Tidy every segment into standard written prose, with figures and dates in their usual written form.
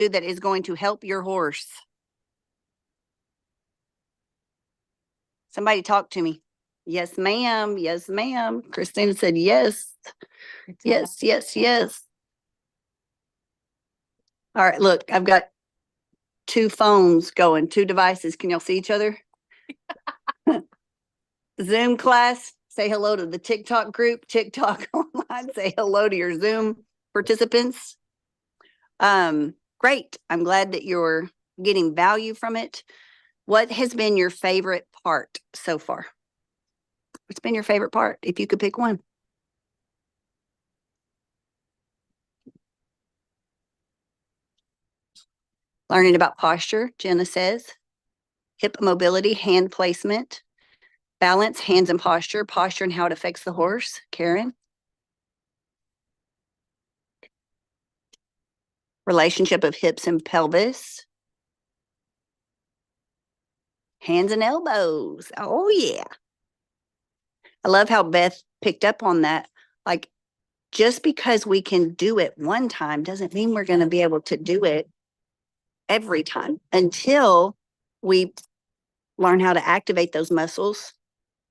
that is going to help your horse? Somebody talk to me. Yes, ma'am. Yes, ma'am. Christina said yes. Yes, yes, yes. All right, look, I've got two phones going, two devices. Can y'all see each other? Zoom class, say hello to the TikTok group. TikTok online, say hello to your Zoom participants. Great. I'm glad that you're getting value from it. What has been your favorite part so far? What's been your favorite part, if you could pick one? Learning about posture, Jenna says. Hip mobility, hand placement. Balance, hands and posture. Posture and how it affects the horse, Karen. Relationship of hips and pelvis. Hands and elbows. Oh, yeah. I love how Beth picked up on that. Like, just because we can do it one time doesn't mean we're going to be able to do it every time until we learn how to activate those muscles,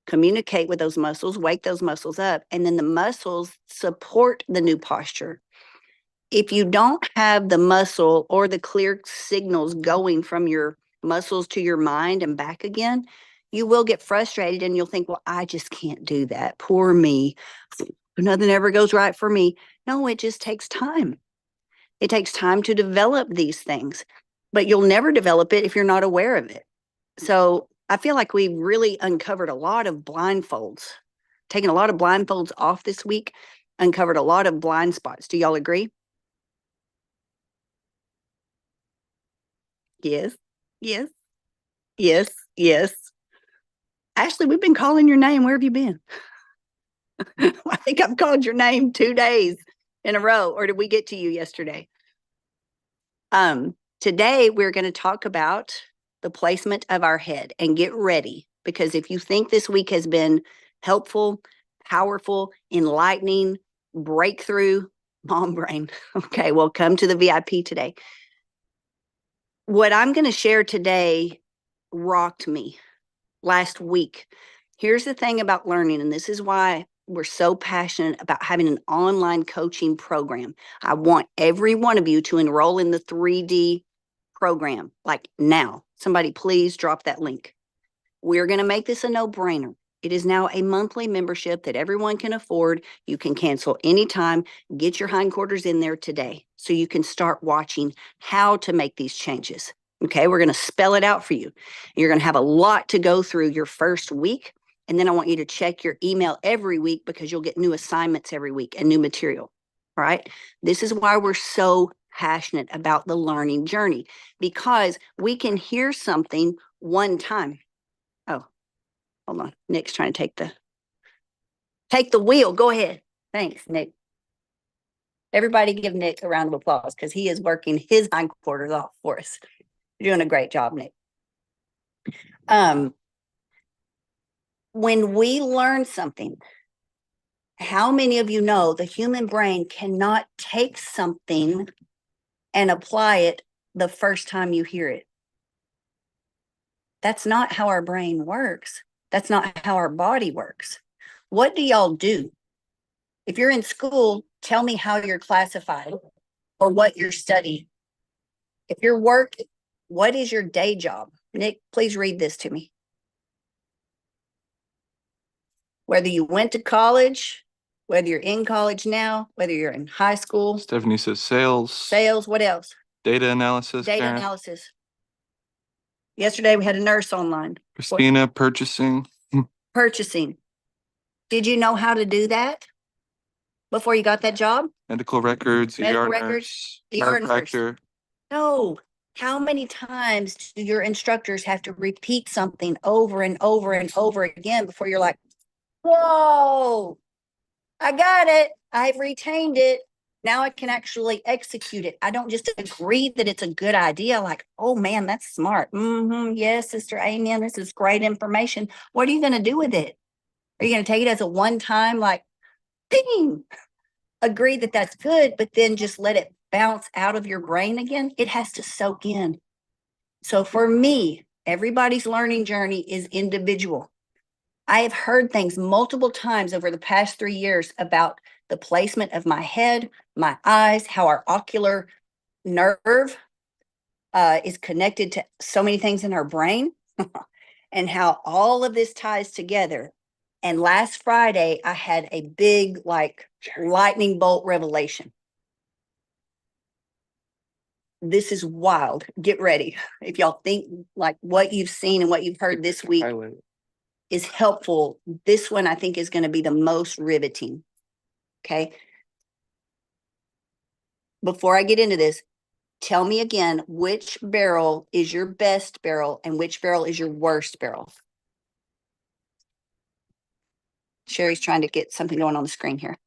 communicate with those muscles, wake those muscles up, and then the muscles support the new posture. If you don't have the muscle or the clear signals going from your muscles to your mind and back again, you will get frustrated and you'll think, well, I just can't do that. Poor me. Nothing ever goes right for me. No, it just takes time. It takes time to develop these things, but you'll never develop it if you're not aware of it. So I feel like we've really uncovered a lot of blindfolds, taken a lot of blindfolds off this week, uncovered a lot of blind spots. Do y'all agree? Yes, yes, yes, yes. Ashley, we've been calling your name. Where have you been? I think I've called your name 2 days in a row. Or did we get to you yesterday? Today we're going to talk about the placement of our head, and get ready, because if you think this week has been helpful, powerful, enlightening, breakthrough, mom brain, okay, well, come to the VIP today. What I'm going to share today rocked me last week. Here's the thing about learning, and this is why we're so passionate about having an online coaching program. I want every one of you to enroll in the 3D program, like now. Somebody please drop that link. We're going to make this a no-brainer. It is now a monthly membership that everyone can afford. You can cancel anytime. Get your hindquarters in there today so you can start watching how to make these changes. Okay, we're going to spell it out for you. You're going to have a lot to go through your first week. And then I want you to check your email every week, because you'll get new assignments every week and new material. All right. This is why we're so passionate about the learning journey, because we can hear something one time. Oh, hold on. Nick's trying to take the wheel. Go ahead. Thanks, Nick. Everybody give Nick a round of applause, because he is working his hindquarters off for us. You're doing a great job, Nick. When we learn something, how many of you know the human brain cannot take something and apply it the first time you hear it? That's not how our brain works. That's not how our body works. What do y'all do? If you're in school, tell me how you're classified or what you're studying. If you're working, what is your day job? Nick, please read this to me. Whether you went to college, whether you're in college now, whether you're in high school. Stephanie says sales. Sales, what else? Data analysis. Data analysis. Yesterday we had a nurse online. Christina, purchasing. Purchasing. Did you know how to do that before you got that job? Medical records, Medical ER records, nurse, chiropractor. No. How many times do your instructors have to repeat something over and over and over again before you're like, whoa, I got it. I've retained it. Now I can actually execute it. I don't just agree that it's a good idea. Like, oh man, that's smart. Yes, sister, amen. This is great information. What are you going to do with it? Are you going to take it as a one-time, like, ding, agree that that's good, but then just let it bounce out of your brain again, it has to soak in. So for me, everybody's learning journey is individual. I have heard things multiple times over the past 3 years about the placement of my head, my eyes, how our ocular nerve is connected to so many things in our brain, and how all of this ties together. And last Friday, I had a big, like, lightning bolt revelation. This is wild. Get ready. If y'all think like what you've seen and what you've heard this week is helpful, this one I think is going to be the most riveting. Okay. Before I get into this, tell me again, which barrel is your best barrel and which barrel is your worst barrel? Sherry's trying to get something going on the screen here.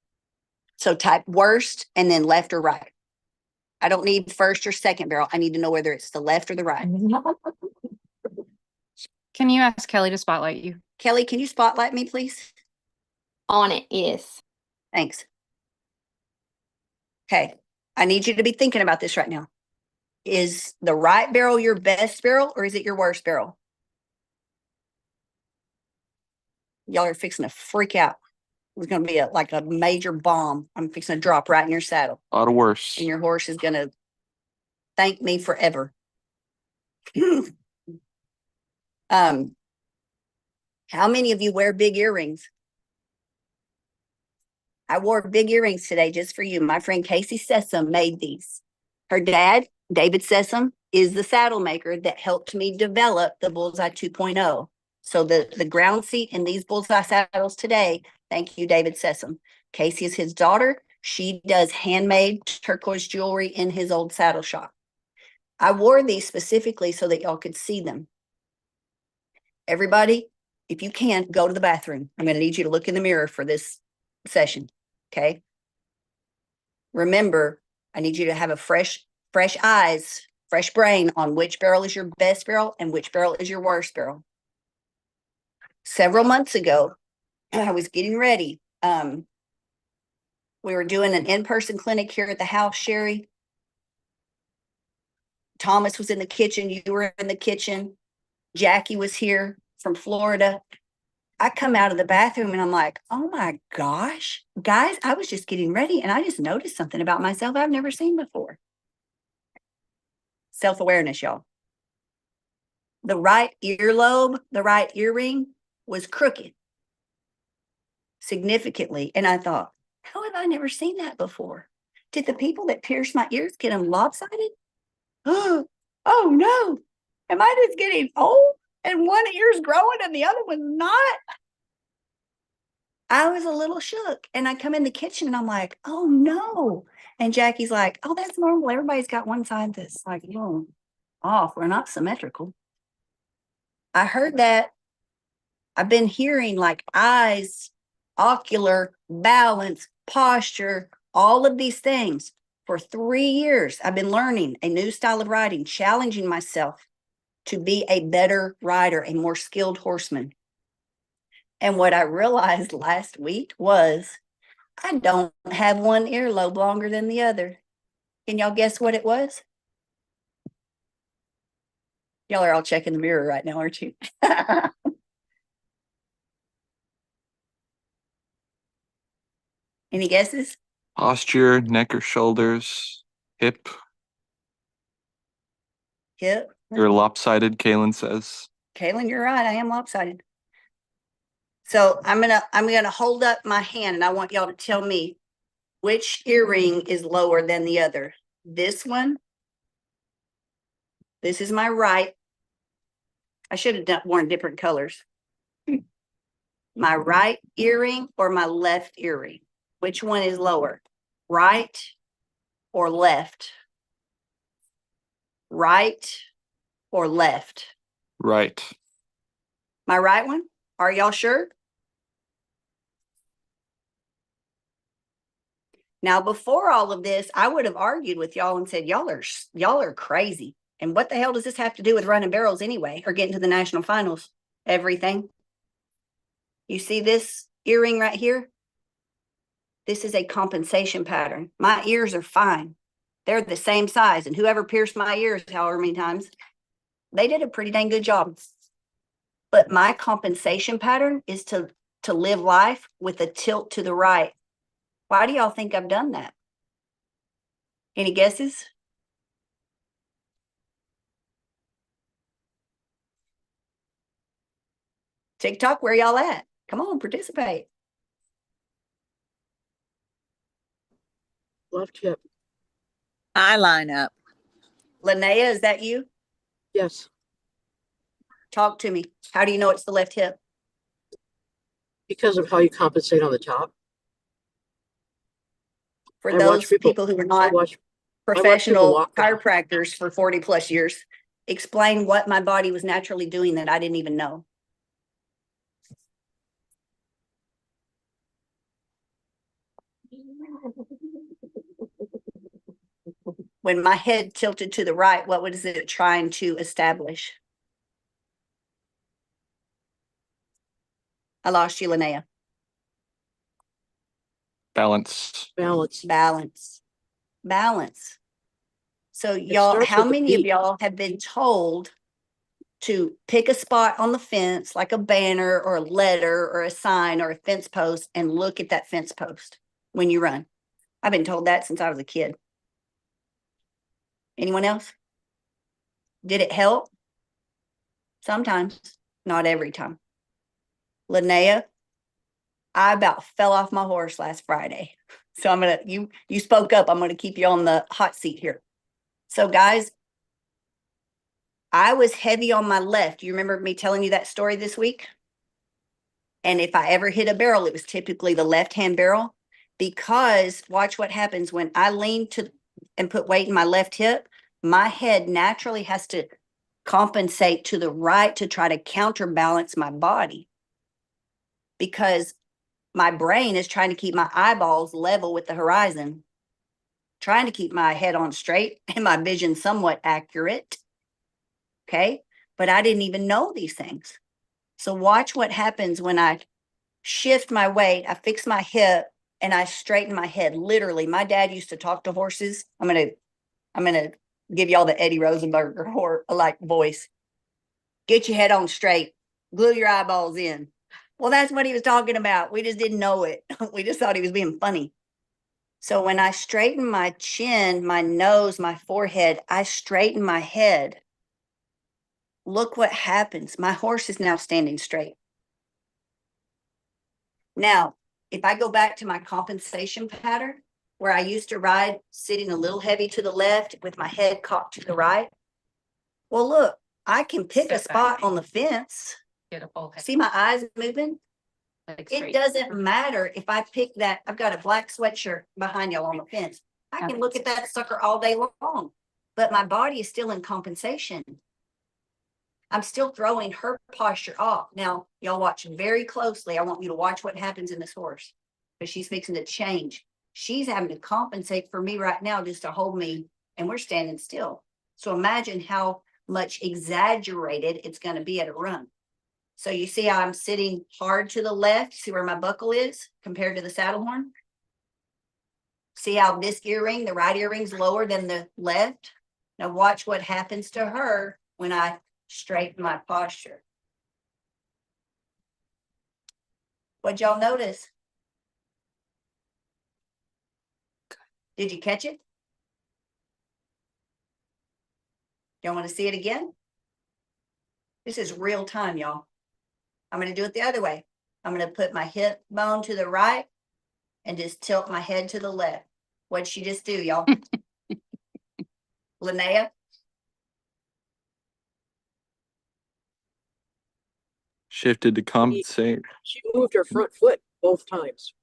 So type worst and then left or right. I don't need first or second barrel. I need to know whether it's the left or the right. Can you ask Kelly to spotlight you? Kelly, can you spotlight me, please? On it, yes. Thanks. Okay. I need you to be thinking about this right now. Is the right barrel your best barrel or is it your worst barrel? Y'all are fixing to freak out. It's going to be like a major bomb. I'm fixing to drop right in your saddle. A lot of worse. And your horse is going to thank me forever. How many of you wear big earrings? I wore big earrings today just for you. My friend Casey Sessom made these. Her dad, David Sessom, is the saddle maker that helped me develop the Bullseye 2.0. So the ground seat in these Bullseye saddles today, thank you, David Sessom. Casey is his daughter. She does handmade turquoise jewelry in his old saddle shop. I wore these specifically so that y'all could see them. Everybody, if you can, go to the bathroom. I'm going to need you to look in the mirror for this session. Okay. Remember, I need you to have a fresh eyes, fresh brain on which barrel is your best barrel and which barrel is your worst barrel. Several months ago, I was getting ready. We were doing an in-person clinic here at the house, Sherry. Thomas was in the kitchen. You were in the kitchen. Jackie was here from Florida. I come out of the bathroom and I'm like, oh my gosh, guys, I was just getting ready and I just noticed something about myself I've never seen before. Self-awareness, y'all. The right earlobe, the right earring was crooked significantly. And I thought, how have I never seen that before? Did the people that pierce my ears get them lopsided? Oh no. Am I just getting old and one ear's growing and the other one's not? I was a little shook and I come in the kitchen and I'm like, oh no. And Jackie's like, oh, that's normal. Everybody's got one side that's like, oh, off. We're not symmetrical. I heard that. I've been hearing like eyes, ocular, balance, posture, all of these things for 3 years. I've been learning a new style of riding, challenging myself to be a better rider, a more skilled horseman. And what I realized last week was I don't have one earlobe longer than the other. Can y'all guess what it was? Y'all are all checking the mirror right now, aren't you? Any guesses? Posture, neck or shoulders, hip. Hip. You're lopsided, Kaylin says. Kaylin, you're right. I am lopsided. So I'm gonna hold up my hand and I want y'all to tell me which earring is lower than the other. This one. This is my right. I should have worn different colors. My right earring or my left earring? Which one is lower? Right or left? Right or left? Right. My right one? Are y'all sure? Now, before all of this, I would have argued with y'all and said, y'all are crazy. And what the hell does this have to do with running barrels anyway, or getting to the national finals? Everything. You see this earring right here? This is a compensation pattern. My ears are fine. They're the same size, and whoever pierced my ears however many times, they did a pretty dang good job. But my compensation pattern is to live life with a tilt to the right. Why do y'all think I've done that? Any guesses? TikTok, where y'all at? Come on, participate. Left hip. I line up. Linnea, is that you? Yes, Talk to me. How do you know it's the left hip? because of how you compensate on the top. For I watch those people- people who are I not watch people professional walk down. chiropractors for 40 plus years, explain what my body was naturally doing that I didn't even know. When my head tilted to the right, what was it trying to establish? I lost you, Linnea. Balance. balance. Balance. Balance. So y'all, starts how with the many of feet. y'all have been told to pick a spot on the fence, like a banner or a letter or a sign or a fence post, and look at that fence post when you run? I've been told that since I was a kid. Anyone else? Did it help? Sometimes, not every time. Linnea, I about fell off my horse last Friday. So I'm gonna, you spoke up. I'm gonna keep you on the hot seat here. So guys, I was heavy on my left. You remember me telling you that story this week? And if I ever hit a barrel, it was typically the left-hand barrel, because watch what happens when I lean to and put weight in my left hip, my head naturally has to compensate to the right to try to counterbalance my body, because my brain is trying to keep my eyeballs level with the horizon, trying to keep my head on straight and my vision somewhat accurate. Okay. But I didn't even know these things. So watch what happens when I shift my weight, I fix my hip, and I straighten my head. Literally, my dad used to talk to horses. I'm gonna give y'all the Eddie Rosenberger or like voice. Get your head on straight, glue your eyeballs in. Well, that's what he was talking about. We just didn't know it. We just thought he was being funny. So when I straighten my chin, my nose, my forehead, I straighten my head. Look what happens. My horse is now standing straight. Now, if I go back to my compensation pattern, where I used to ride sitting a little heavy to the left with my head cocked to the right. Well, look, I can pick a Step back. spot on the fence. Get a full head. See my eyes moving? Like It straight. doesn't matter if I pick that. I've got a black sweatshirt behind y'all on the fence. I can look at that sucker all day long, but my body is still in compensation. I'm still throwing her posture off. Now, y'all watch very closely. I want you to watch what happens in this horse, because she's fixing to change. She's having to compensate for me right now just to hold me, and we're standing still. So imagine how much exaggerated it's going to be at a run. So you see how I'm sitting hard to the left. See where my buckle is compared to the saddle horn? See how this earring, the right earring's lower than the left? Now watch what happens to her when I straighten my posture. What'd y'all notice? Did you catch it? Y'all want to see it again? This is real time, y'all. I'm going to do it the other way. I'm going to put my hip bone to the right and just tilt my head to the left. What'd she just do, y'all? Linnea? Shifted to compensate. She moved her front foot both times.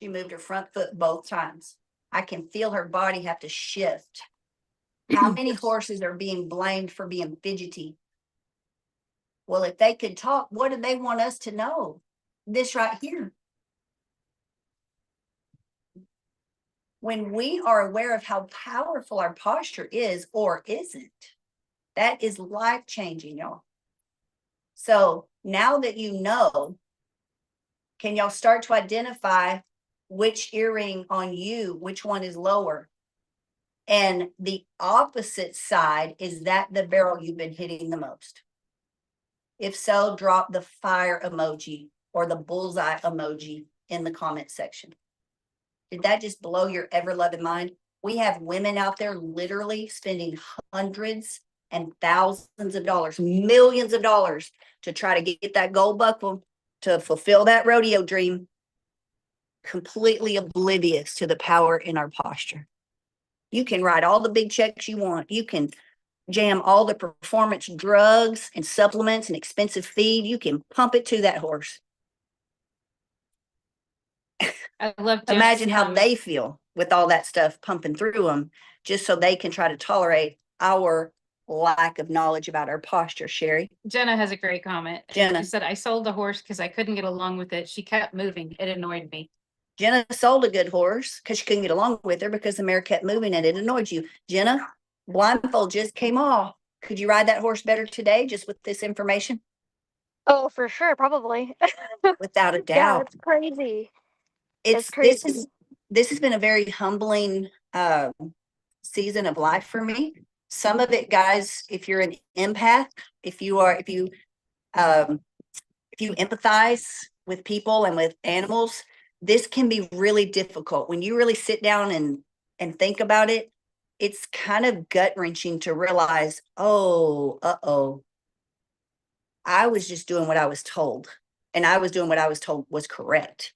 She moved her front foot both times. I can feel her body have to shift. How many horses are being blamed for being fidgety? Well, if they could talk, what do they want us to know? This right here. When we are aware of how powerful our posture is or isn't, that is life-changing, y'all. So now that you know, can y'all start to identify which earring on you, which one is lower? And the opposite side, is that the barrel you've been hitting the most? If so, drop the fire emoji or the bullseye emoji in the comment section. Did that just blow your ever loving mind? We have women out there literally spending hundreds and thousands of dollars, millions of dollars to try to get that gold buckle to fulfill that rodeo dream, completely oblivious to the power in our posture. You can write all the big checks you want. You can jam all the performance drugs and supplements and expensive feed. You can pump it to that horse. I love Jenna's Imagine how comment. they feel with all that stuff pumping through them, just so they can try to tolerate our lack of knowledge about our posture. Sherry, Jenna has a great comment. Jenna. She said, I sold the horse because I couldn't get along with it. She kept moving. It annoyed me. Jenna sold a good horse because she couldn't get along with her because the mare kept moving and it annoyed you. Jenna, blindfold just came off. Could you ride that horse better today just with this information? Oh, for sure, probably. Without a Yeah, doubt. it's crazy. It's crazy. this has been a very humbling season of life for me. Some of it, guys, if you're an empath, if you empathize with people and with animals, this can be really difficult. When you really sit down and think about it, it's kind of gut-wrenching to realize, oh, I was just doing what I was told, and I was doing what I was told was correct.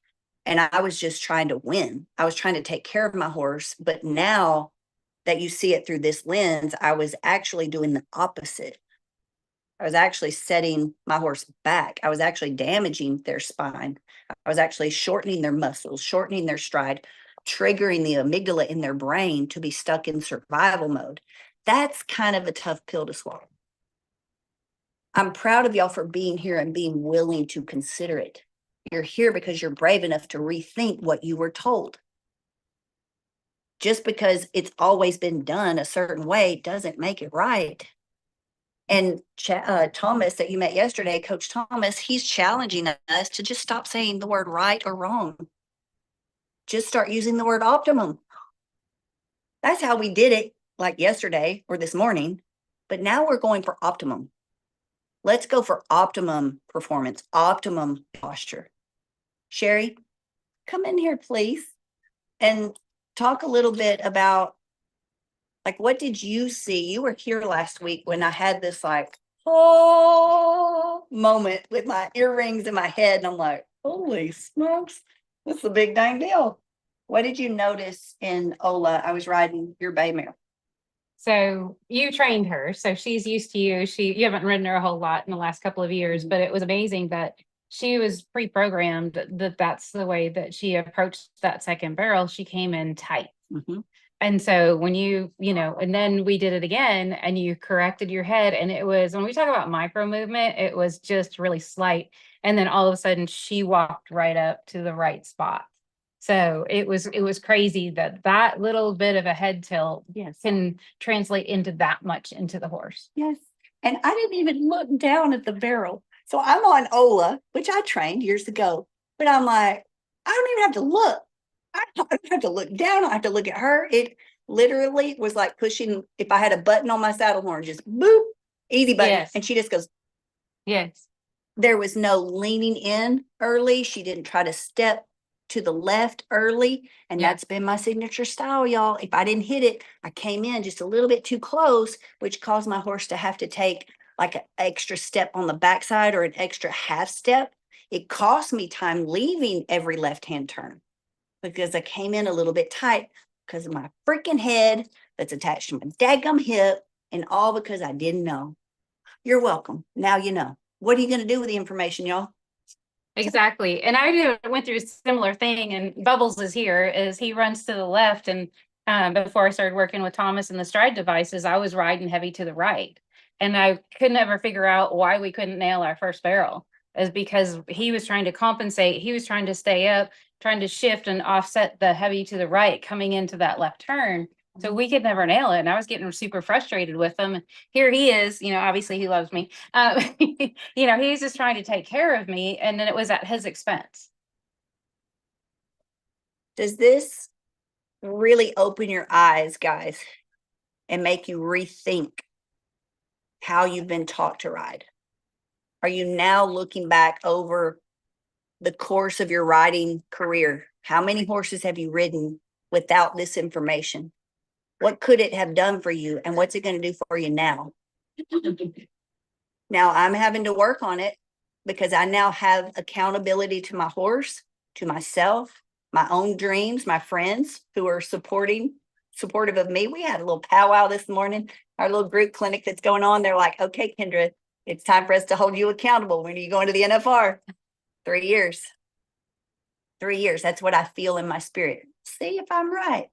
And I was just trying to win. I was trying to take care of my horse. But now that you see it through this lens, I was actually doing the opposite. I was actually setting my horse back. I was actually damaging their spine. I was actually shortening their muscles, shortening their stride, triggering the amygdala in their brain to be stuck in survival mode. That's kind of a tough pill to swallow. I'm proud of y'all for being here and being willing to consider it. You're here because you're brave enough to rethink what you were told. Just because it's always been done a certain way doesn't make it right. And Thomas that you met yesterday, Coach Thomas, he's challenging us to just stop saying the word right or wrong. Just start using the word optimum. That's how we did it like yesterday or this morning. But now we're going for optimum. Let's go for optimum performance, optimum posture. Sherry, come in here, please, and talk a little bit about, like, what did you see? You were here last week when I had this like, oh, moment with my earrings in my head. And I'm like, holy smokes, this is a big dang deal. What did you notice in Ola? I was riding your bay mare. So you trained her, so she's used to you. You haven't ridden her a whole lot in the last couple of years, but it was amazing that she was pre-programmed that that's the way that she approached that second barrel. She came in tight. Mm-hmm. And so when and then we did it again and you corrected your head, and it was, when we talk about micro movement, it was just really slight. And then all of a sudden she walked right up to the right spot. So it was crazy that little bit of a head tilt can translate into that much into the horse. Yes. And I didn't even look down at the barrel. So I'm on Ola, which I trained years ago, but I'm like, I don't even have to look. I don't have to look down. I don't have to look at her. It literally was like pushing, if I had a button on my saddle horn, just boop, easy button. Yes. And she just goes. Yes. There was no leaning in early. She didn't try to step to the left early. And Yeah. that's been my signature style, y'all. If I didn't hit it, I came in just a little bit too close, which caused my horse to have to take like an extra step on the backside or an extra half step. It cost me time leaving every left-hand turn because I came in a little bit tight because of my freaking head that's attached to my daggum hip, and all because I didn't know. You're welcome. Now you know. What are you going to do with the information, y'all? Exactly. And went through a similar thing, and Bubbles is here as he runs to the left. And before I started working with Thomas and the stride devices, I was riding heavy to the right. And I could never figure out why we couldn't nail our first barrel, is because he was trying to compensate. He was trying to stay up, trying to shift and offset the heavy to the right coming into that left turn. So we could never nail it. And I was getting super frustrated with him. Here he is, obviously he loves me. He's just trying to take care of me. And then it was at his expense. Does this really open your eyes, guys? and make you rethink how you've been taught to ride? Are you now looking back over the course of your riding career? How many horses have you ridden without this information? What could it have done for you? And what's it going to do for you now? Now I'm having to work on it because I now have accountability to my horse, to myself, my own dreams, my friends who are supportive of me. We had a little powwow this morning, our little group clinic that's going on. They're like, okay, Kendra, it's time for us to hold you accountable. When are you going to the NFR? 3 years. 3 years. That's what I feel in my spirit. See if I'm right.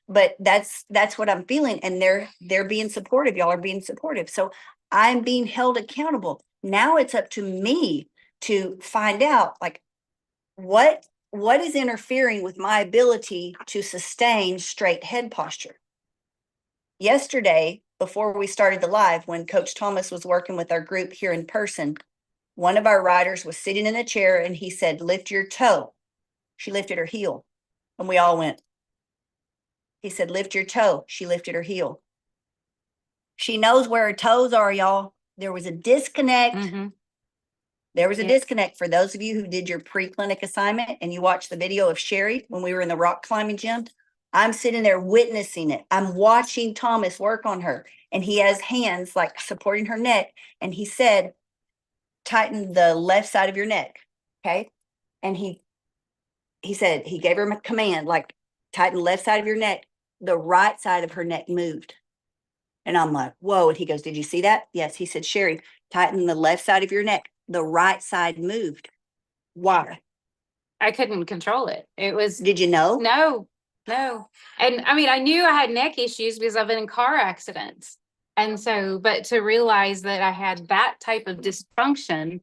But that's what I'm feeling. And they're being supportive. Y'all are being supportive. So I'm being held accountable. Now it's up to me to find out like what is interfering with my ability to sustain straight head posture. Yesterday, before we started the live, when Coach Thomas was working with our group here in person, one of our riders was sitting in a chair and he said, lift your toe. She lifted her heel. And we all went. He said, lift your toe. She lifted her heel. She knows where her toes are, y'all. There was a disconnect. Mm-hmm. There was a Yeah. disconnect for those of you who did your pre-clinic assignment and you watched the video of Sherry when we were in the rock climbing gym. I'm sitting there witnessing it. I'm watching Thomas work on her and he has hands like supporting her neck. And he said, tighten the left side of your neck. Okay. And he said, he gave her a command, like tighten the left side of your neck. The right side of her neck moved. And I'm like, whoa. And he goes, did you see that? Yes. He said, Sherry, tighten the left side of your neck. The right side moved. Why? I couldn't control it. It was Did you know? no. And I mean, I knew I had neck issues because I've been in car accidents. And so, but to realize that I had that type of dysfunction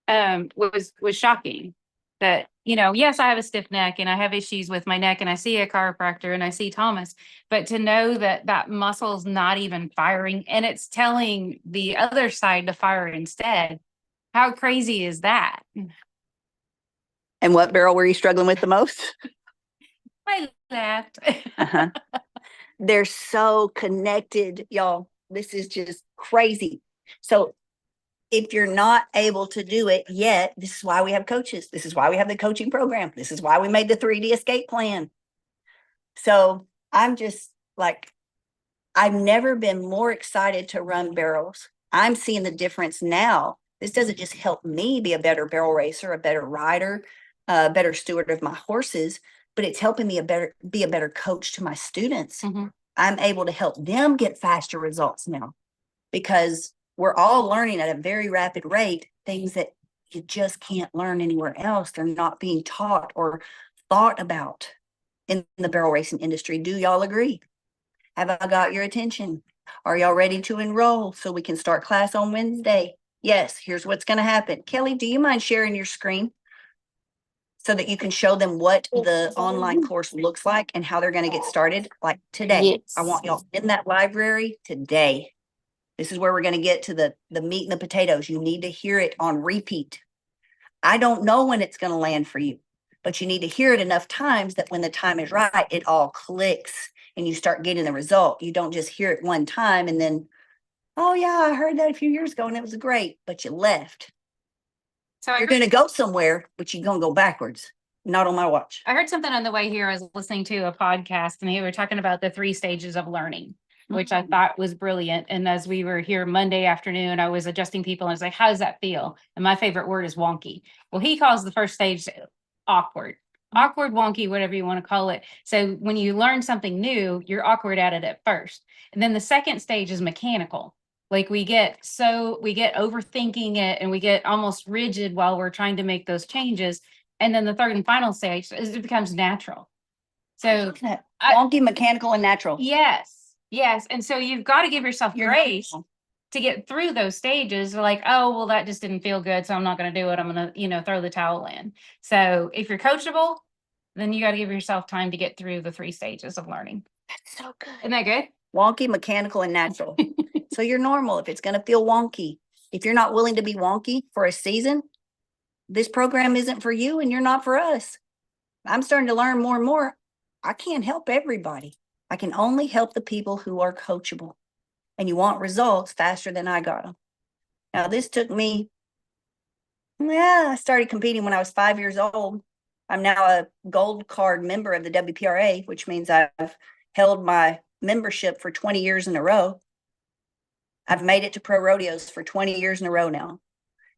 was shocking. That, you know, yes, I have a stiff neck and I have issues with my neck and I see a chiropractor and I see Thomas, but to know that that muscle's not even firing and it's telling the other side to fire instead. How crazy is that? And what barrel were you struggling with the most? I laughed. Uh-huh. They're so connected, y'all. This is just crazy. So if you're not able to do it yet, this is why we have coaches. This is why we have the coaching program. This is why we made the 3D escape plan. So I'm just like, I've never been more excited to run barrels. I'm seeing the difference now. This doesn't just help me be a better barrel racer, a better rider, a better steward of my horses, but it's helping me be a better coach to my students. Mhm. I'm able to help them get faster results now because we're all learning at a very rapid rate things that you just can't learn anywhere else. They're not being taught or thought about in the barrel racing industry. Do y'all agree? Have I got your attention? Are y'all ready to enroll so we can start class on Wednesday? Yes, here's what's going to happen. Kelly, do you mind sharing your screen so that you can show them what the online course looks like and how they're going to get started? Like today, I want y'all in that library today. This is where we're going to get to the meat and the potatoes. You need to hear it on repeat. I don't know when it's going to land for you, but you need to hear it enough times that when the time is right, it all clicks and you start getting the result. You don't just hear it one time and then, oh yeah, I heard that a few years ago and it was great, but you left. So You're going to go somewhere, but you're going to go backwards. Not on my watch. I heard something on the way here. I was listening to a podcast and they were talking about the 3 stages of learning, which I thought was brilliant. And as we were here Monday afternoon, I was adjusting people and I was like, how does that feel? And my favorite word is wonky. Well, he calls the first stage awkward, wonky, whatever you want to call it. So when you learn something new, you're awkward at it at first. And then the second stage is mechanical. Like we get overthinking it and we get almost rigid while we're trying to make those changes. And then the third and final stage is it becomes natural. So Wonky, mechanical, and natural. yes. And so you've got to give yourself You're grace natural. to get through those stages. Like, oh, well, that just didn't feel good. So I'm not going to do it. I'm going to, throw the towel in. So if you're coachable, then you got to give yourself time to get through the 3 stages of learning. That's so good. Isn't that good? Wonky, mechanical, and natural. So you're normal if it's going to feel wonky. If you're not willing to be wonky for a season, this program isn't for you and you're not for us. I'm starting to learn more and more. I can't help everybody. I can only help the people who are coachable. And you want results faster than I got them. Now, this took me, I started competing when I was 5 years old. I'm now a gold card member of the WPRA, which means I've held my membership for 20 years in a row. I've made it to pro rodeos for 20 years in a row now.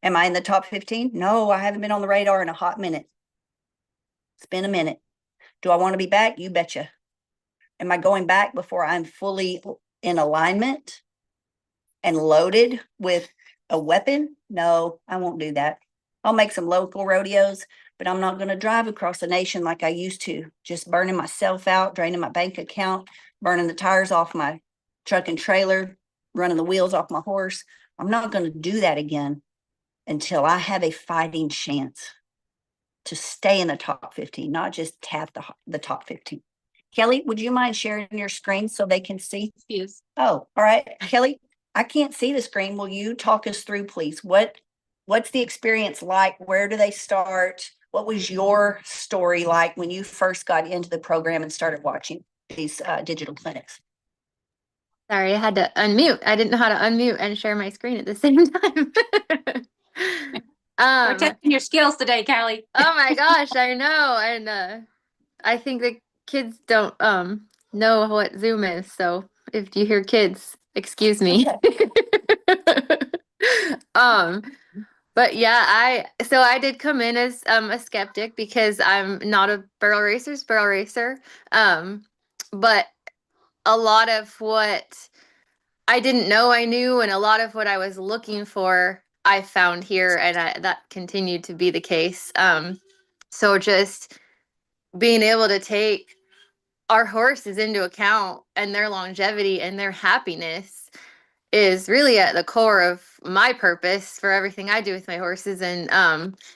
Am I in the top 15? No, I haven't been on the radar in a hot minute. It's been a minute. Do I want to be back? You betcha. Am I going back before I'm fully in alignment and loaded with a weapon? No, I won't do that. I'll make some local rodeos, but I'm not going to drive across the nation like I used to, just burning myself out, draining my bank account, burning the tires off my truck and trailer, running the wheels off my horse. I'm not going to do that again until I have a fighting chance to stay in the top 15, not just tap the top 15. Kelly, would you mind sharing your screen so they can see? Yes. Oh, all right. Kelly, I can't see the screen. Will you talk us through, please? What's the experience like? Where do they start? What was your story like when you first got into the program and started watching these digital clinics? Sorry, I had to unmute. I didn't know how to unmute and share my screen at the same time. We're testing your skills today, Callie. Oh my gosh, I know. And I think the kids don't know what Zoom is, so if you hear kids, excuse me. um but yeah, I did come in as a skeptic because I'm not a barrel racer. But a lot of what I didn't know I knew, and a lot of what I was looking for, I found here, and that continued to be the case. So just being able to take our horses into account and their longevity and their happiness is really at the core of my purpose for everything I do with my horses. And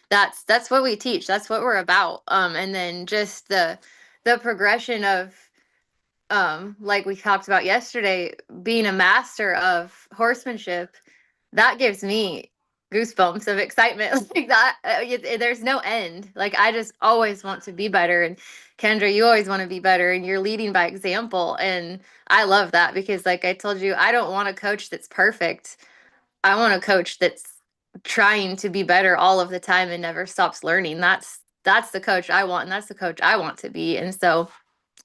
that's what we teach. That's what we're about. And then just the progression of like we talked about yesterday, being a master of horsemanship, that gives me goosebumps of excitement like that. There's no end. Like I just always want to be better. And Kendra, you always want to be better, and you're leading by example. And I love that because, like I told you, I don't want a coach that's perfect. I want a coach that's trying to be better all of the time and never stops learning. That's the coach I want, and that's the coach I want to be. And so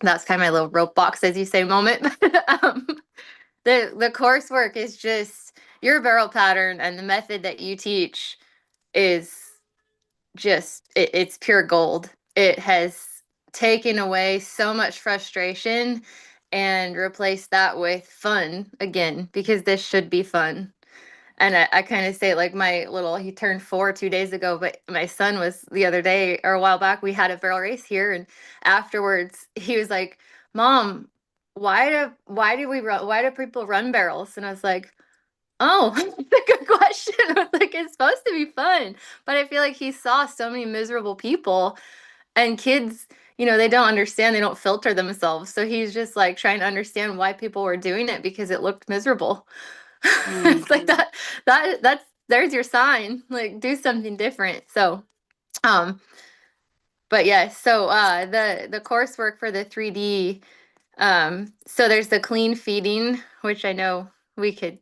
that's kind of my little rope box, as you say, moment. The coursework is just your barrel pattern, and the method that you teach is just it's pure gold. It has taken away so much frustration and replaced that with fun again, because this should be fun. And I kind of say, like, he turned 4 2 days ago, but my son was the other day or a while back, we had a barrel race here. And afterwards he was like, Mom, why do people run barrels? And I was like, oh, that's a good question. I was like, it's supposed to be fun. But I feel like he saw so many miserable people, and kids, they don't understand, they don't filter themselves. So he's just like trying to understand why people were doing it, because it looked miserable. It's like that's there's your sign, like do something different. So but yeah, so the coursework for the 3D, so there's the clean feeding, which I know we could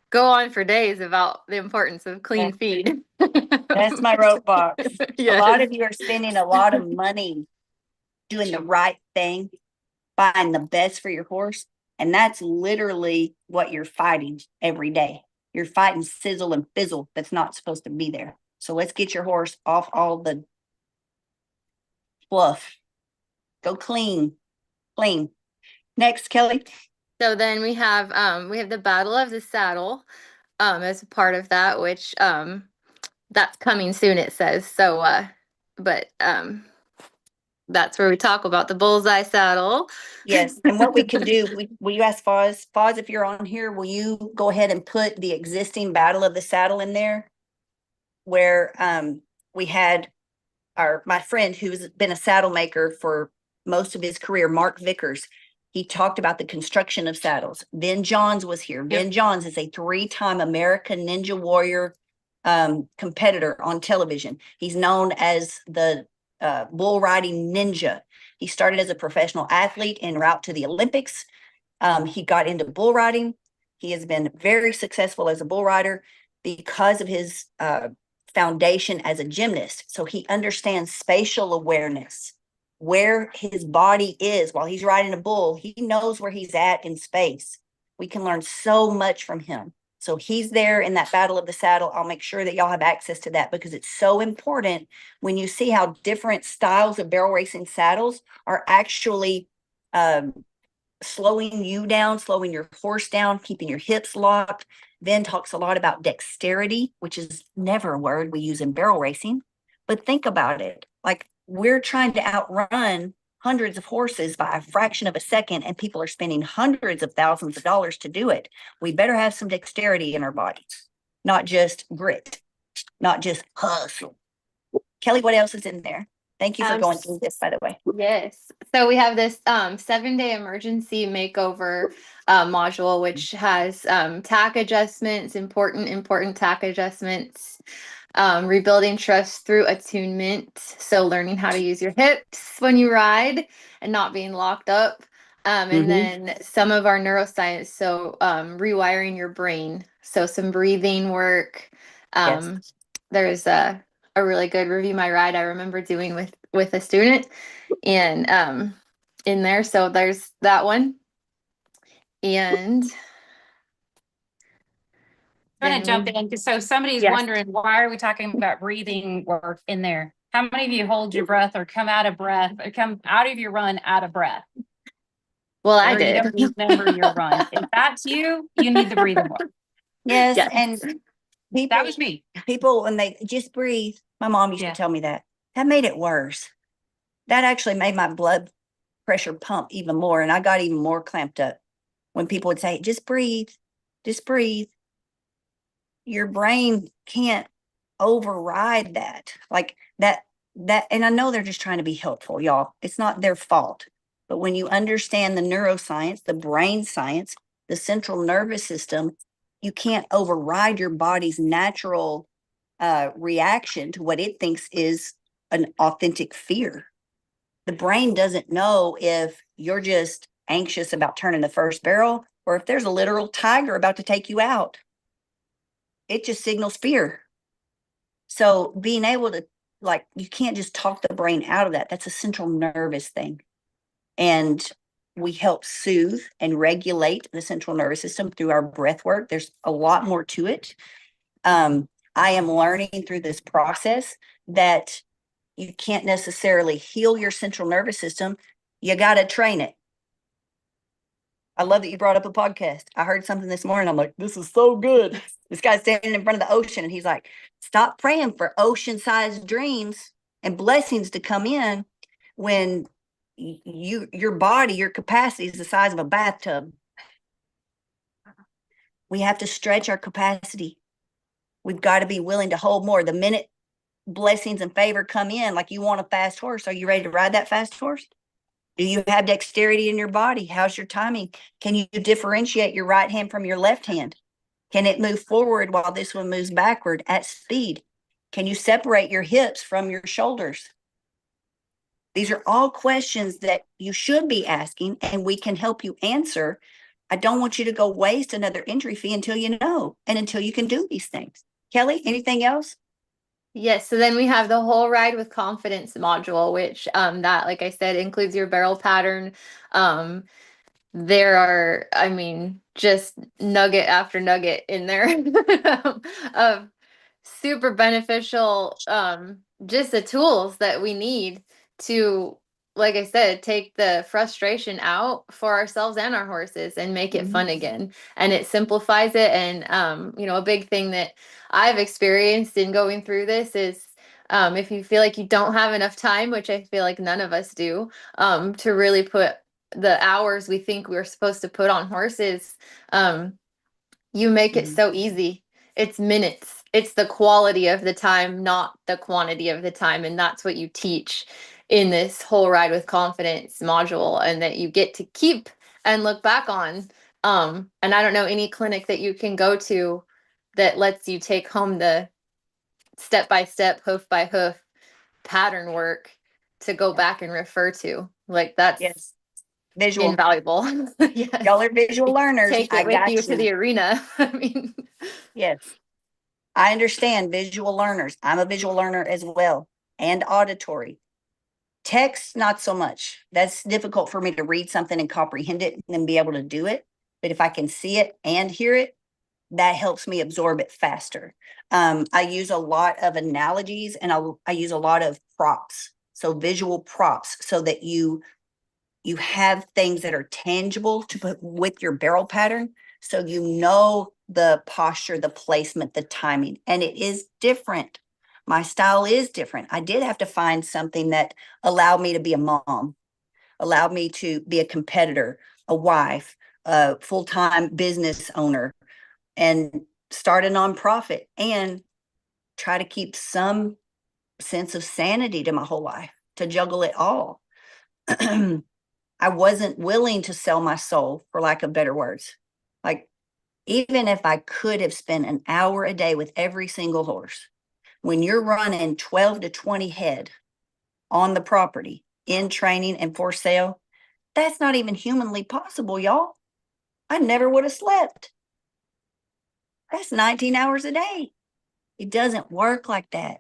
go on for days about the importance of clean feed. That's my rope box. Yes. A lot of you are spending a lot of money doing the right thing, buying the best for your horse. And that's literally what you're fighting every day. You're fighting sizzle and fizzle that's not supposed to be there. So let's get your horse off all the fluff. Go clean. Next, Kelly. So then we have the Battle of the Saddle as a part of that, which that's coming soon, it says. So but that's where we talk about the bullseye saddle. Yes. And what we can do, will you ask Foz? Foz, if you're on here, will you go ahead and put the existing Battle of the Saddle in there? Where we had my friend who's been a saddle maker for most of his career, Mark Vickers. He talked about the construction of saddles. Ben Johns was here. Ben Johns is a 3-time American Ninja Warrior competitor on television. He's known as the bull riding ninja. He started as a professional athlete en route to the Olympics. He got into bull riding. He has been very successful as a bull rider because of his foundation as a gymnast. So he understands spatial awareness, where his body is while he's riding a bull. He knows where he's at in space. We can learn so much from him. So he's there in that battle of the saddle. I'll make sure that y'all have access to that because it's so important when you see how different styles of barrel racing saddles are actually slowing you down, slowing your horse down, keeping your hips locked. Then talks a lot about dexterity, which is never a word we use in barrel racing. But think about it. Like we're trying to outrun hundreds of horses by a fraction of a second, and people are spending hundreds of thousands of dollars to do it. We better have some dexterity in our bodies, not just grit, not just hustle. Kelly, what else is in there? Thank you for going through this, by the way. Yes. So we have this 7-day emergency makeover module, which has tack adjustments, important tack adjustments, rebuilding trust through attunement. So learning how to use your hips when you ride and not being locked up. And then some of our neuroscience. So rewiring your brain. So some breathing work. There's a really good Review My Ride I remember doing with a student and in there. So there's that one. And I'm going to jump in because so somebody's Yes. wondering, why are we talking about breathing work in there? How many of you hold your breath or come out of breath or come out of your run out of breath? well, I Or you did. don't remember your run. If that's you, you need the breathing work. Yes, Yes. and people, That was me. people, when they just breathe, my mom used Yeah. to tell me that. That made it worse. That actually made my blood pressure pump even more, and I got even more clamped up when people would say, just breathe, just breathe. Your brain can't override that. Like that, and I know they're just trying to be helpful, y'all. It's not their fault. But when you understand the neuroscience, the brain science, the central nervous system, you can't override your body's natural reaction to what it thinks is an authentic fear. The brain doesn't know if you're just anxious about turning the first barrel or if there's a literal tiger about to take you out. It just signals fear. So being able to, like, you can't just talk the brain out of that. That's a central nervous thing. And we help soothe and regulate the central nervous system through our breath work. There's a lot more to it. I am learning through this process that you can't necessarily heal your central nervous system. You got to train it. I love that you brought up a podcast. I heard something this morning. I'm like, this is so good. This guy's standing in front of the ocean and he's like, stop praying for ocean-sized dreams and blessings to come in when your body, your capacity is the size of a bathtub. We have to stretch our capacity. We've got to be willing to hold more. The minute blessings and favor come in, like you want a fast horse, are you ready to ride that fast horse? Do you have dexterity in your body? How's your timing? Can you differentiate your right hand from your left hand? Can it move forward while this one moves backward at speed? Can you separate your hips from your shoulders? These are all questions that you should be asking, and we can help you answer. I don't want you to go waste another entry fee until you know and until you can do these things. Kelly, anything else? Yes, so then we have the whole ride with confidence module, which that, like I said, includes your barrel pattern. There are, I mean, just nugget after nugget in there of super beneficial, just the tools that we need to, like I said, take the frustration out for ourselves and our horses and make it fun again. And it simplifies it. And, a big thing that I've experienced in going through this is if you feel like you don't have enough time, which I feel like none of us do, to really put the hours we think we're supposed to put on horses, you make it so easy. It's minutes. It's the quality of the time, not the quantity of the time. And that's what you teach in this whole ride with confidence module, and that you get to keep and look back on. And I don't know any clinic that you can go to that lets you take home the step by step, hoof by hoof pattern work to go back and refer to. Like that's Yes. Visual. invaluable. Yes. Y'all are visual learners. Take I it with got you to the arena. I mean, Yes. I understand visual learners. I'm a visual learner as well, and auditory. Text, not so much. That's difficult for me to read something and comprehend it and then be able to do it. But if I can see it and hear it, that helps me absorb it faster. I use a lot of analogies and I use a lot of props. So visual props so that you have things that are tangible to put with your barrel pattern. So you know the posture, the placement, the timing, and it is different. My style is different. I did have to find something that allowed me to be a mom, allowed me to be a competitor, a wife, a full-time business owner, and start a nonprofit and try to keep some sense of sanity to my whole life, to juggle it all. I wasn't willing to sell my soul, for lack of better words. Like, even if I could have spent an hour a day with every single horse, when you're running 12 to 20 head on the property in training and for sale, that's not even humanly possible, y'all. I never would have slept. That's 19 hours a day. It doesn't work like that.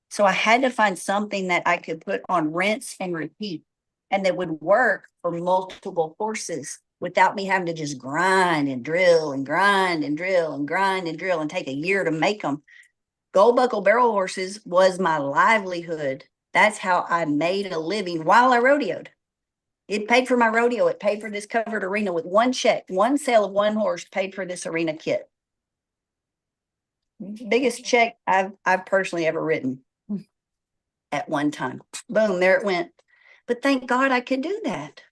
So I had to find something that I could put on rinse and repeat and that would work for multiple horses without me having to just grind and drill and grind and drill and grind and drill and take a year to make them. Gold buckle barrel horses was my livelihood. That's how I made a living while I rodeoed. It paid for my rodeo. It paid for this covered arena with one check. One sale of one horse paid for this arena kit. Biggest check I've personally ever written at one time. Boom, there it went. But thank God I could do that.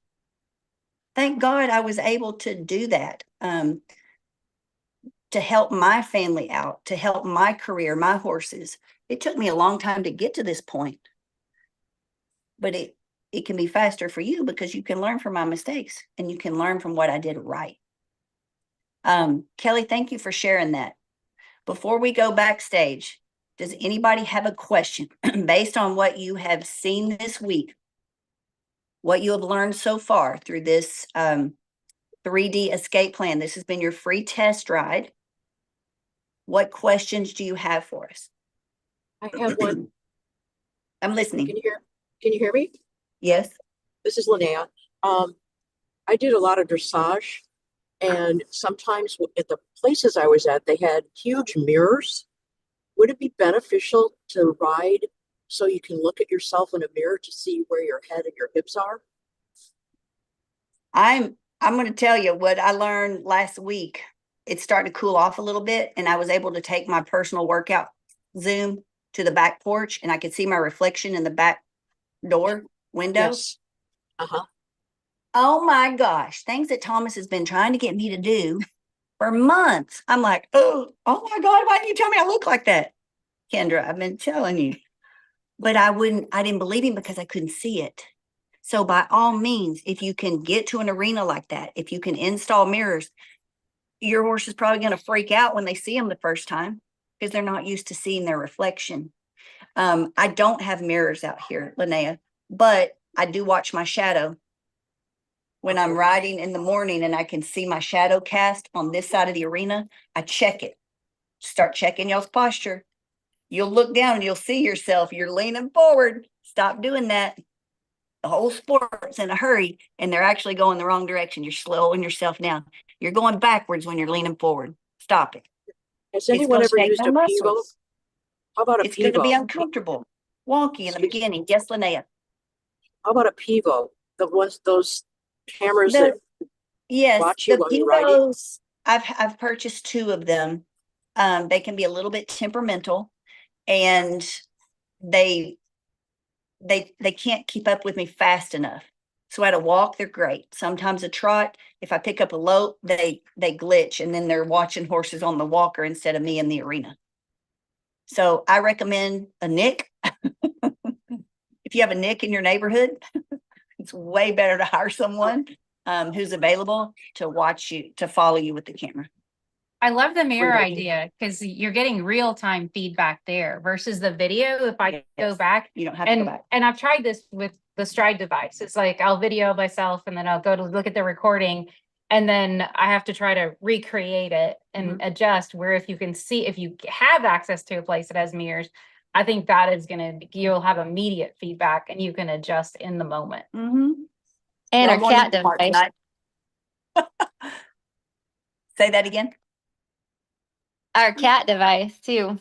Thank God I was able to do that, to help my family out, to help my career, my horses. It took me a long time to get to this point, but it can be faster for you because you can learn from my mistakes and you can learn from what I did right. Kelly, thank you for sharing that. Before we go backstage, does anybody have a question based on what you have seen this week? What you have learned so far through this 3D escape plan? This has been your free test ride. What questions do you have for us? I have one. I'm listening. Can you hear me? Yes. This is Linnea. I did a lot of dressage, and sometimes at the places I was at, they had huge mirrors. Would it be beneficial to ride so you can look at yourself in a mirror to see where your head and your hips are? I'm going to tell you what I learned last week. It's starting to cool off a little bit, and I was able to take my personal workout Zoom to the back porch, and I could see my reflection in the back door window. Yes. Uh-huh. Oh my gosh, things that Thomas has been trying to get me to do for months. I'm like, oh my God, why didn't you tell me I look like that? Kendra, I've been telling you. But I didn't believe him because I couldn't see it. So by all means, if you can get to an arena like that, if you can install mirrors, your horse is probably going to freak out when they see them the first time because they're not used to seeing their reflection. I don't have mirrors out here, Linnea, but I do watch my shadow. When I'm riding in the morning and I can see my shadow cast on this side of the arena, I check it. Start checking y'all's posture. You'll look down and you'll see yourself. You're leaning forward. Stop doing that. The whole sport's in a hurry and they're actually going the wrong direction. You're slowing yourself down. You're going backwards when you're leaning forward. Stop it. Has anyone ever used a pivot? How about a pivot? It's going to be uncomfortable, wonky in the beginning. Yes, Linnea. How about a pivot? Those cameras that yes, watch you the while you're riding? Pivos, I've purchased 2 of them. They can be a little bit temperamental, and they can't keep up with me fast enough. So at a walk, they're great. Sometimes a trot, if I pick up a lope, they glitch, and then they're watching horses on the walker instead of me in the arena. So I recommend a Nick. If you have a Nick in your neighborhood, it's way better to hire someone who's available to watch you, to follow you with the camera. I love the mirror Great idea because you're getting real time feedback there versus the video. If I go Yes. back You don't have to go and back. I've tried this with the Stride device. It's like I'll video myself and then I'll go to look at the recording and then I have to try to recreate it and adjust. Where if you can see, if you have access to a place that has mirrors, I think that is you'll have immediate feedback and you can adjust in the moment. Mm-hmm. And We're our going to cat Walmart device. tonight. Say that again. Our cat device too.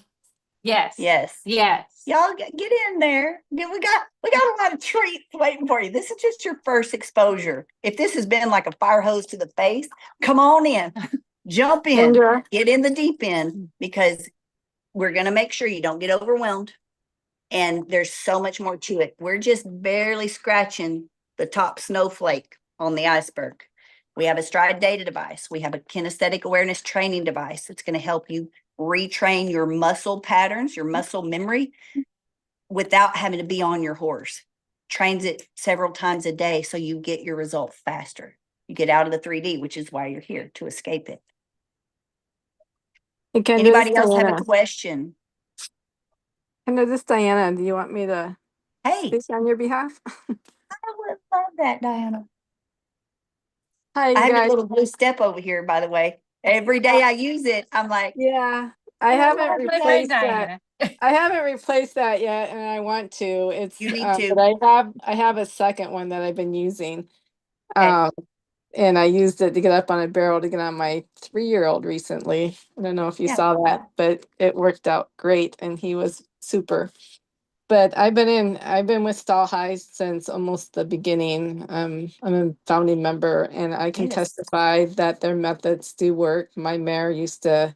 Yes. Yes. Yes. Y'all get in there. We got a lot of treats waiting for you. This is just your first exposure. If this has been like a fire hose to the face, come on in, jump in, Kendra, get in the deep end, because we're going to make sure you don't get overwhelmed. And there's so much more to it. We're just barely scratching the top snowflake on the iceberg. We have a Stride data device. We have a kinesthetic awareness training device that's going to help you retrain your muscle patterns, your muscle memory, without having to be on your horse. Trains it several times a day so you get your result faster. You get out of the 3D, which is why you're here, to escape it. hey, Kendra, Anybody this else have Diana. a question? Kendra, this Diana. Do you want me to Hey, speak on your behalf? I would love that, Diana. Hi, I you have your guys. little blue step over here, by the way. Every day I use it, I'm like, Yeah, I haven't Hey, replaced that. Diana. I haven't replaced that yet, and I want to. It's You need to. but I have a second one that I've been using. Okay. And I used it to get up on a barrel to get on my 3-year-old recently. I don't know if you Yeah. saw that, but it worked out great, and he was super. But I've been with Stall High since almost the beginning. I'm a founding member, and I can Yes. testify that their methods do work. My mare used to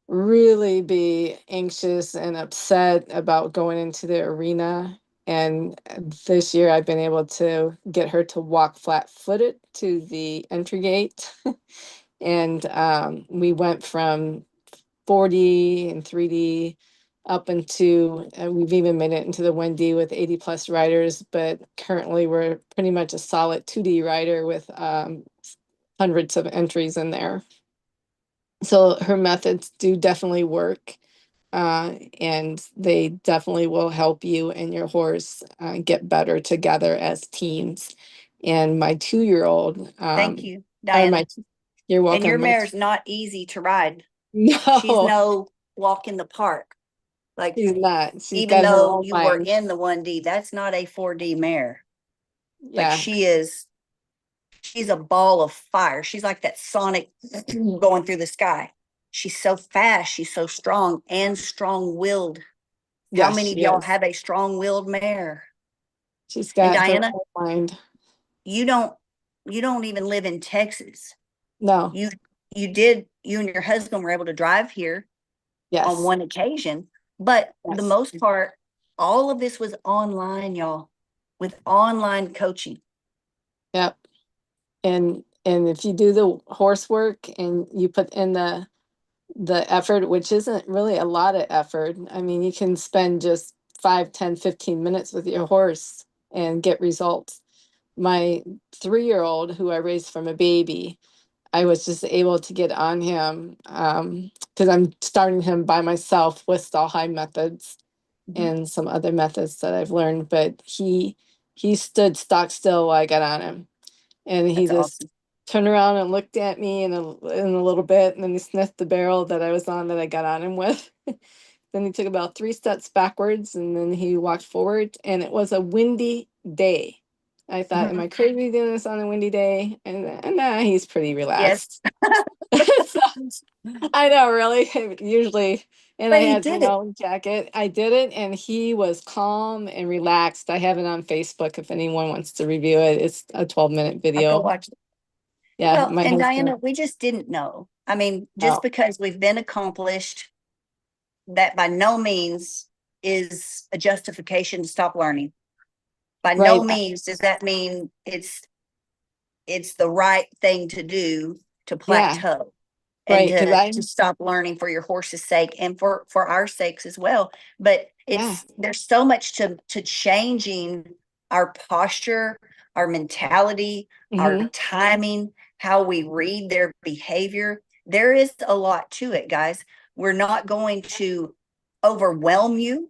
really be anxious and upset about going into the arena. And this year I've been able to get her to walk flat-footed to the entry gate. And we went from 4D and 3D up into, we've even made it into the 1D with 80 plus riders, but currently we're pretty much a solid 2D rider with hundreds of entries in there. So her methods do definitely work. And they definitely will help you and your horse get better together as teams. And my 2-year-old, Thank you, or Diana. you're welcome. And your my mare's not easy to ride. no, She's no walk in the park. Like, she's not. She's even got her though own you were mind. in the 1D, that's not a 4D mare. Like, Yeah, she's a ball of fire. She's like that Sonic going through the sky. She's so fast. She's so strong and strong-willed. How yes, many of she y'all is. have a strong-willed mare? She's got her Diana? own mind. You don't even live in Texas. No, You and your husband were able to drive here yes, on one occasion, but the Yes. most part, all of this was online, y'all, with online coaching. yep. And if you do the horse work and you put in the effort, which isn't really a lot of effort. I mean, you can spend just 5, 10, 15 minutes with your horse and get results. My 3-year-old, who I raised from a baby, I was just able to get on him because I'm starting him by myself with Stall High methods and some other methods that I've learned. But he stood stock still while I got on him, and he That's just awesome. turned around and looked at me in a little bit, and then he sniffed the barrel that I was on that I got on him with. Then he took about 3 steps backwards, and then he walked forward, and it was a windy day. I thought, am I crazy doing this on a windy day? And nah, he's pretty relaxed. So, I know, really. Usually, and But I he had did my it. own jacket. I did it, and he was calm and relaxed. I have it on Facebook if anyone wants to review it. It's a 12-minute I'll go video. watch it. Yeah, Well, my and husband. Diana, we just didn't know. I mean, just No. because we've been accomplished, that by no means is a justification to stop learning. By no Right. means does that mean it's the right thing to do to Yeah. plateau Right, and 'cause to stop learning for your horse's sake and for our sakes as well. But there's so much to changing our posture, our mentality, our Mhm. timing, how we read their behavior. there is a lot to it, guys. We're not going to overwhelm you,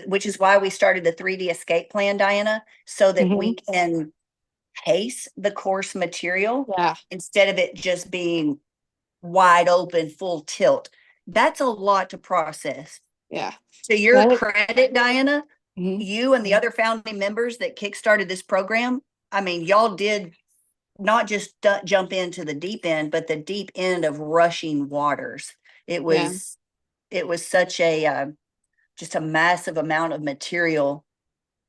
which is why we started the 3D escape plan, Diana, so that we can pace the course material Yeah. instead of it just being wide open, full tilt. That's a lot to process. Yeah. To your Right. credit, Diana, Mhm. you and the other founding members that kickstarted this program, I mean, y'all did not just jump into the deep end, but the deep end of rushing waters. It was such a just a massive amount of material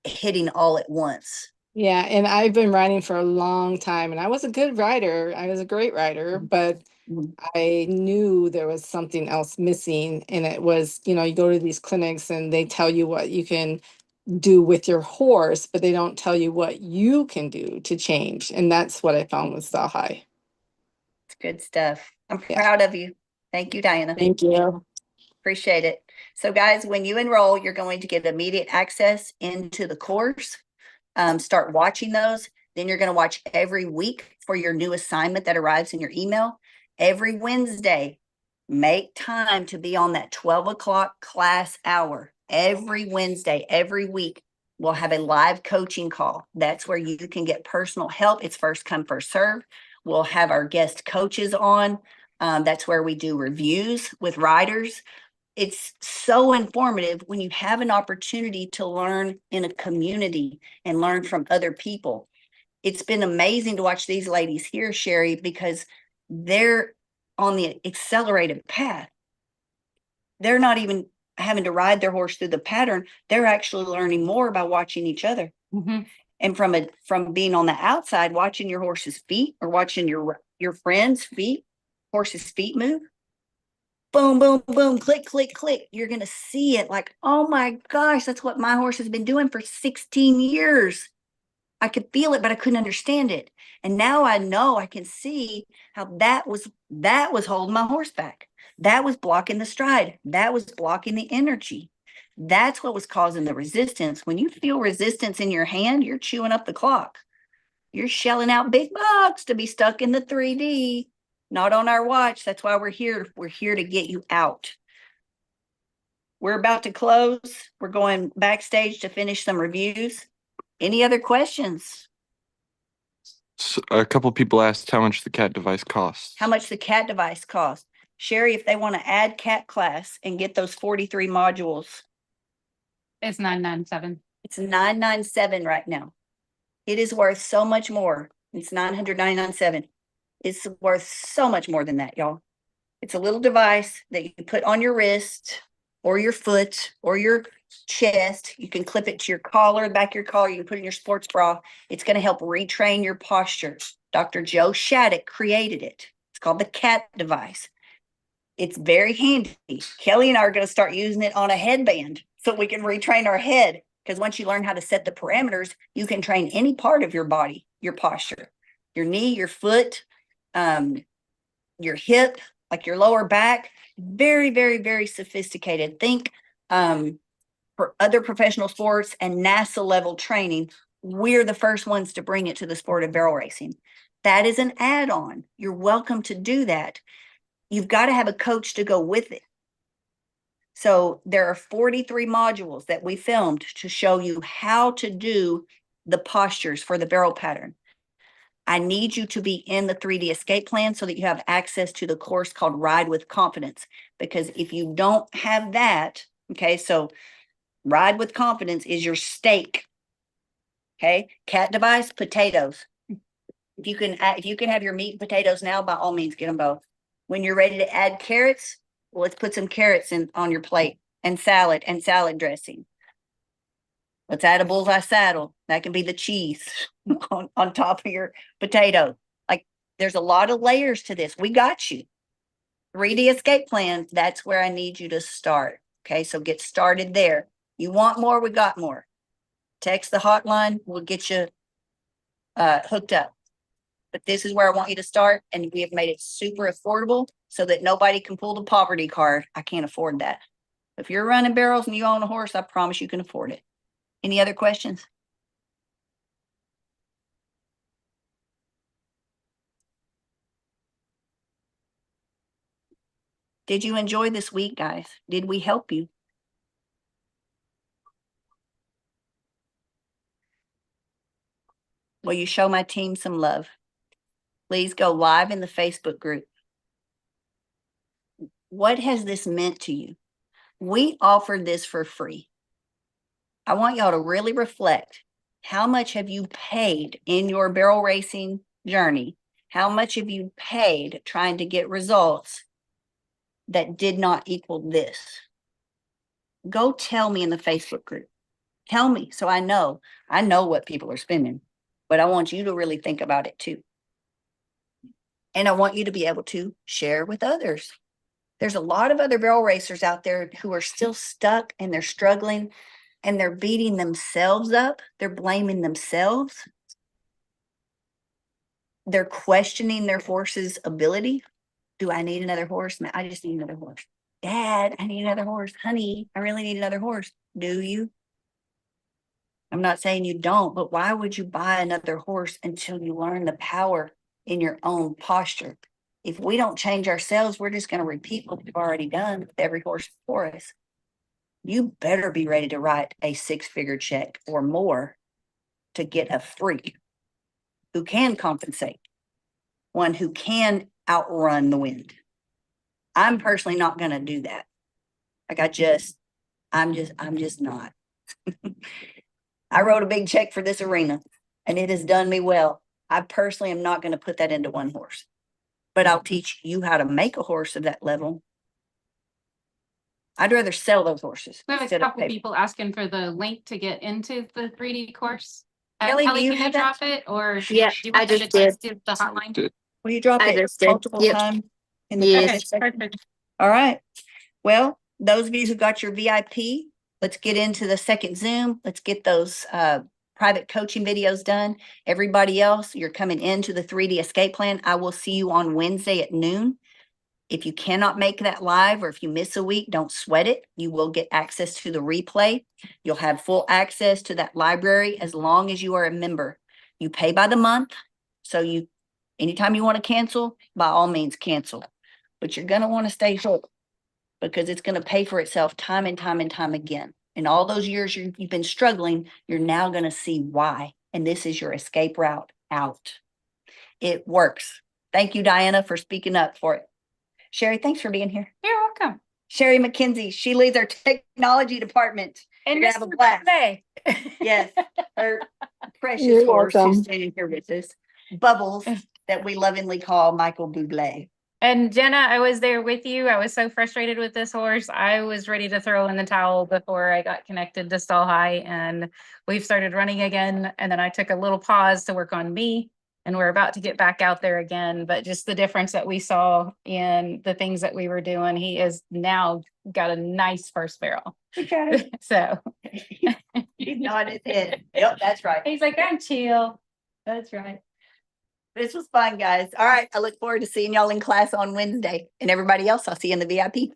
hitting all at once. Yeah, and I've been writing for a long time, and I was a good writer. I was a great writer, but Mhm. I knew there was something else missing. And it was, you go to these clinics and they tell you what you can do with your horse, but they don't tell you what you can do to change. And that's what I found with Style High. It's good stuff. I'm Yeah. proud of you. Thank you, Diana. Thank you. Appreciate it. So guys, when you enroll, you're going to get immediate access into the course. Start watching those. Then you're going to watch every week for your new assignment that arrives in your email. Every Wednesday, make time to be on that 12 o'clock class hour. Every Wednesday, every week, we'll have a live coaching call. That's where you can get personal help. It's first come, first serve. We'll have our guest coaches on. That's where we do reviews with riders. It's so informative when you have an opportunity to learn in a community and learn from other people. It's been amazing to watch these ladies here, Sherry, because they're on the accelerated path. They're not even having to ride their horse through the pattern. They're actually learning more by watching each other. And from being on the outside, watching your horse's feet or watching your friend's feet, horse's feet move. Boom, boom, boom, click, click, click. You're going to see it like, oh my gosh, that's what my horse has been doing for 16 years. I could feel it, but I couldn't understand it. And now I know, I can see how that was holding my horse back. That was blocking the stride. That was blocking the energy. That's what was causing the resistance. When you feel resistance in your hand, you're chewing up the clock. You're shelling out big bucks to be stuck in the 3D. Not on our watch. That's why we're here. We're here to get you out. We're about to close. We're going backstage to finish some reviews. Any other questions? So a couple people asked how much the cat device costs. How much the cat device costs? Sherry, if they want to add cat class and get those 43 modules, It's 997. it's $997 right now. It is worth so much more. It's $997. It's worth so much more than that, y'all. It's a little device that you put on your wrist or your foot or your chest. You can clip it to your collar, the back of your collar. You can put it in your sports bra. It's going to help retrain your posture. Dr. Joe Shattuck created it. It's called the CAT device. It's very handy. Kelly and I are going to start using it on a headband so we can retrain our head. Because once you learn how to set the parameters, you can train any part of your body, your posture, your knee, your foot, your hip, like your lower back. Very, very, very sophisticated. Think for other professional sports and NASA level training, we're the first ones to bring it to the sport of barrel racing. That is an add-on. You're welcome to do that. You've got to have a coach to go with it. So there are 43 modules that we filmed to show you how to do the postures for the barrel pattern. I need you to be in the 3D escape plan so that you have access to the course called Ride with Confidence. Because if you don't have that, okay, so Ride with Confidence is your stake. Okay, cat device, potatoes. If you can have your meat and potatoes now, by all means, get them both. When you're ready to add carrots, well, let's put some carrots on your plate and salad dressing. Let's add a bullseye saddle. That can be the cheese on top of your potato. Like there's a lot of layers to this. We got you. 3D escape plan. That's where I need you to start. Okay, so get started there. You want more? We got more. Text the hotline. We'll get you hooked up. But this is where I want you to start. And we have made it super affordable so that nobody can pull the poverty card. I can't afford that. If you're running barrels and you own a horse, I promise you can afford it. Any other questions? Did you enjoy this week, guys? Did we help you? Will you show my team some love? Please go live in the Facebook group. What has this meant to you? We offered this for free. I want y'all to really reflect. How much have you paid in your barrel racing journey? How much have you paid trying to get results that did not equal this? Go tell me in the Facebook group. Tell me so I know. I know what people are spending, but I want you to really think about it too. And I want you to be able to share with others. There's a lot of other barrel racers out there who are still stuck and they're struggling and they're beating themselves up. They're blaming themselves. They're questioning their horse's ability. Do I need another horse? I just need another horse. Dad, I need another horse. Honey, I really need another horse. Do you? I'm not saying you don't, but why would you buy another horse until you learn the power in your own posture? If we don't change ourselves, we're just going to repeat what we've already done with every horse before us. You better be ready to write a 6-figure check or more to get a freak who can compensate, one who can outrun the wind. I'm personally not going to do that. Like I'm just not. I wrote a big check for this arena and it has done me well. I personally am not going to put that into one horse, but I'll teach you how to make a horse of that level. I'd rather sell those horses. We have a instead of couple pay. people asking for the link to get into the 3D course. Kelly, do you can you have that? drop it or? Yeah, do you I want them just to did. text you the hotline? Did- Will you drop I it just did. multiple Yep. times in the Yes. comment Okay, section? perfect. All right. Well, those of you who got your VIP, let's get into the second Zoom. Let's get those private coaching videos done. Everybody else, you're coming into the 3D escape plan. I will see you on Wednesday at noon. If you cannot make that live or if you miss a week, don't sweat it. You will get access to the replay. You'll have full access to that library as long as you are a member. You pay by the month. So anytime you want to cancel, by all means cancel. But you're going to want to stay hooked because it's going to pay for itself time and time and time again. In all those years you've been struggling, you're now going to see why. And this is your escape route out. It works. Thank you, Diana, for speaking up for it. Sherry, thanks for being here. You're welcome. Sherry McKenzie, she leads our technology department. And You're gonna have a Mr. blast. Clay. Yes, her precious You're horse welcome. who's standing here with us. Bubbles, that we lovingly call Michael Bublé. And Jenna, I was there with you. I was so frustrated with this horse. I was ready to throw in the towel before I got connected to Stall High, and we've started running again. And then I took a little pause to work on me, and we're about to get back out there again. But just the difference that we saw in the things that we were doing, he is now got a nice first barrel. So He's nodding his head. Yep, that's right. he's like, I'm chill. That's right. This was fun, guys. All right, I look forward to seeing y'all in class on Wednesday. And everybody else, I'll see you in the VIP.